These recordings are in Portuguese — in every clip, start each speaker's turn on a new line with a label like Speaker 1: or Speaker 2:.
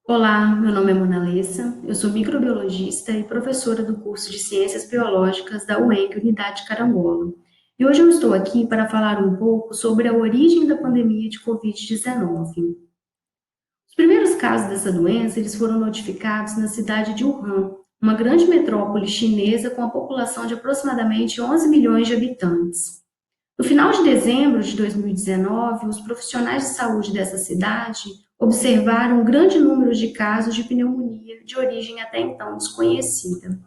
Speaker 1: Olá, meu nome é Mona Lessa, eu sou microbiologista e professora do curso de Ciências Biológicas da UENG, Unidade Carangola. E hoje eu estou aqui para falar um pouco sobre a origem da pandemia de Covid-19. Os primeiros casos dessa doença eles foram notificados na cidade de Wuhan, uma grande metrópole chinesa com a população de aproximadamente 11 milhões de habitantes. No final de dezembro de 2019, os profissionais de saúde dessa cidade observaram um grande número de casos de pneumonia de origem até então desconhecida.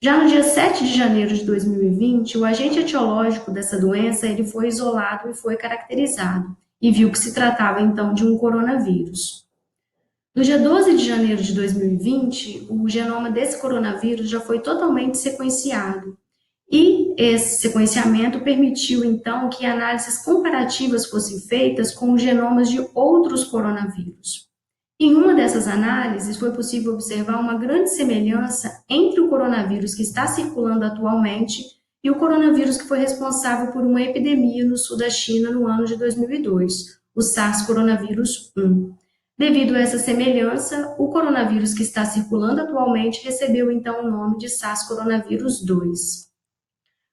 Speaker 1: Já no dia 7 de janeiro de 2020, o agente etiológico dessa doença ele foi isolado e foi caracterizado, e viu que se tratava então de um coronavírus. No dia 12 de janeiro de 2020, o genoma desse coronavírus já foi totalmente sequenciado, e esse sequenciamento permitiu, então, que análises comparativas fossem feitas com os genomas de outros coronavírus. Em uma dessas análises, foi possível observar uma grande semelhança entre o coronavírus que está circulando atualmente e o coronavírus que foi responsável por uma epidemia no sul da China no ano de 2002, o SARS-CoV-1. Devido a essa semelhança, o coronavírus que está circulando atualmente recebeu então o nome de SARS-CoV-2.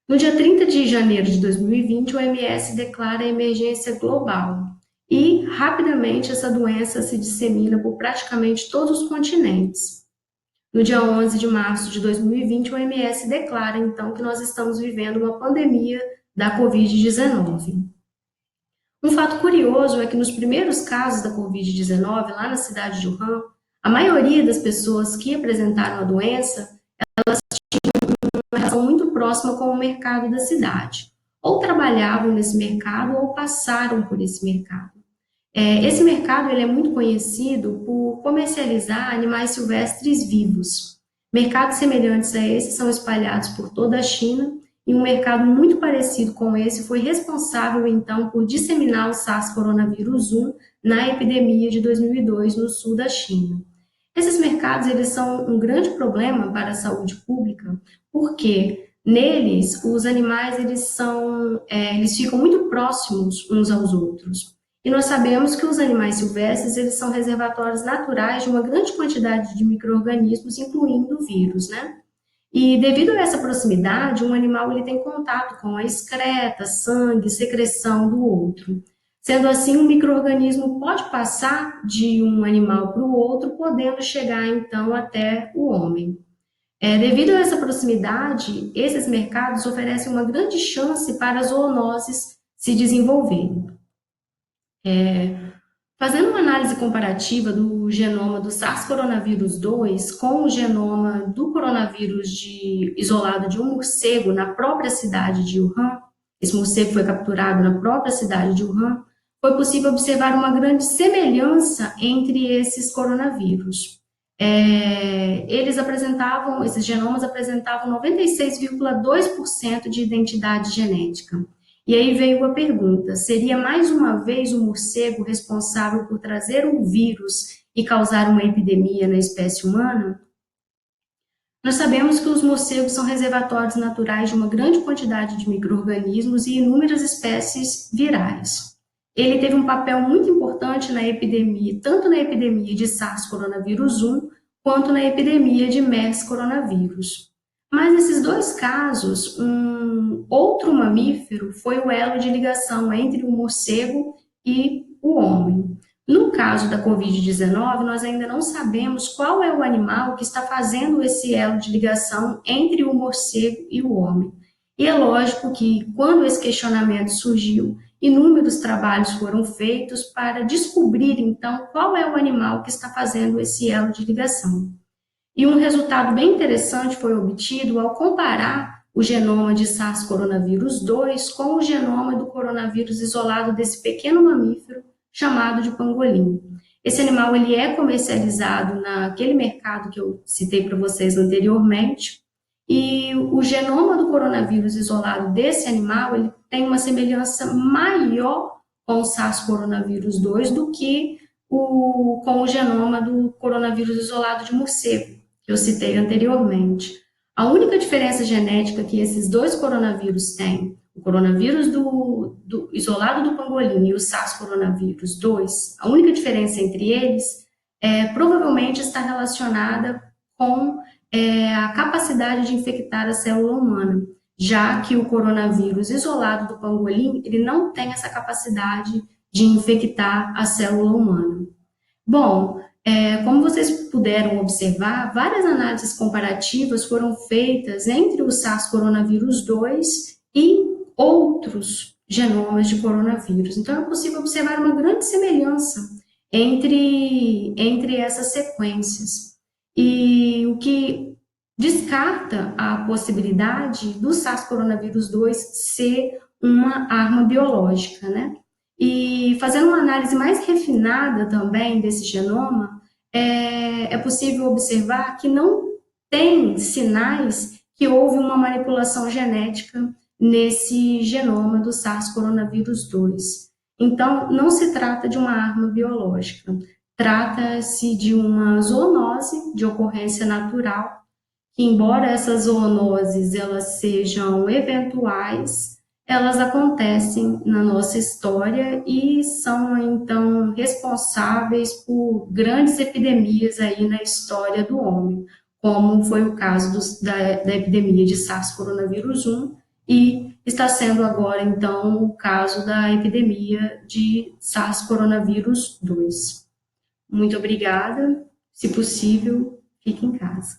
Speaker 1: No dia 30 de janeiro de 2020, o OMS declara a emergência global e, rapidamente, essa doença se dissemina por praticamente todos os continentes. No dia 11 de março de 2020, o OMS declara, então, que nós estamos vivendo uma pandemia da Covid-19. Um fato curioso é que nos primeiros casos da Covid-19, lá na cidade de Wuhan, a maioria das pessoas que apresentaram a doença uma relação muito próxima com o mercado da cidade. Ou trabalhavam nesse mercado ou passaram por esse mercado. Esse mercado ele é muito conhecido por comercializar animais silvestres vivos. Mercados semelhantes a esse são espalhados por toda a China e um mercado muito parecido com esse foi responsável, então, por disseminar o SARS-CoV-1 na epidemia de 2002 no sul da China. Esses mercados eles são um grande problema para a saúde pública, porque neles os animais eles ficam muito próximos uns aos outros. E nós sabemos que os animais silvestres eles são reservatórios naturais de uma grande quantidade de micro-organismos, incluindo vírus, né? E devido a essa proximidade, um animal ele tem contato com a excreta, sangue, secreção do outro. Sendo assim, um micro-organismo pode passar de um animal para o outro, podendo chegar então até o homem. Devido a essa proximidade, esses mercados oferecem uma grande chance para as zoonoses se desenvolverem. Fazendo uma análise comparativa do genoma do SARS-CoV-2 com o genoma do coronavírus isolado de um morcego na própria cidade de Wuhan, esse morcego foi capturado na própria cidade de Wuhan, foi possível observar uma grande semelhança entre esses coronavírus. Esses genomas apresentavam 96,2% de identidade genética. E aí veio a pergunta: seria mais uma vez o morcego responsável por trazer um vírus e causar uma epidemia na espécie humana? Nós sabemos que os morcegos são reservatórios naturais de uma grande quantidade de micro-organismos e inúmeras espécies virais. Ele teve um papel muito importante na epidemia, tanto na epidemia de SARS-CoV-1 quanto na epidemia de MERS coronavírus. Mas nesses dois casos, um outro mamífero foi o elo de ligação entre o morcego e o homem. No caso da Covid-19, nós ainda não sabemos qual é o animal que está fazendo esse elo de ligação entre o morcego e o homem. E é lógico que, quando esse questionamento surgiu, inúmeros trabalhos foram feitos para descobrir, então, qual é o animal que está fazendo esse elo de ligação. E um resultado bem interessante foi obtido ao comparar o genoma de SARS-CoV-2 com o genoma do coronavírus isolado desse pequeno mamífero chamado de pangolim. Esse animal ele é comercializado naquele mercado que eu citei para vocês anteriormente, e o genoma do coronavírus isolado desse animal ele tem uma semelhança maior com o SARS-CoV-2 do que com o genoma do coronavírus isolado de morcego, que eu citei anteriormente. A única diferença genética que esses dois coronavírus têm, o coronavírus isolado do pangolim e o SARS-CoV-2, a única diferença entre eles provavelmente está relacionada com a capacidade de infectar a célula humana, já que o coronavírus isolado do pangolim, ele não tem essa capacidade de infectar a célula humana. Bom, como vocês puderam observar, várias análises comparativas foram feitas entre o SARS-CoV-2 e outros genomas de coronavírus. Então, é possível observar uma grande semelhança entre essas sequências. E o que descarta a possibilidade do SARS-CoV-2 ser uma arma biológica, né? E fazendo uma análise mais refinada também desse genoma, é possível observar que não tem sinais que houve uma manipulação genética nesse genoma do SARS-CoV-2. Então, não se trata de uma arma biológica, trata-se de uma zoonose de ocorrência natural, que embora essas zoonoses elas sejam eventuais, elas acontecem na nossa história e são então responsáveis por grandes epidemias aí na história do homem, como foi o caso da epidemia de SARS-CoV-1 e está sendo agora então o caso da epidemia de SARS-CoV-2. Muito obrigada. Se possível, fique em casa.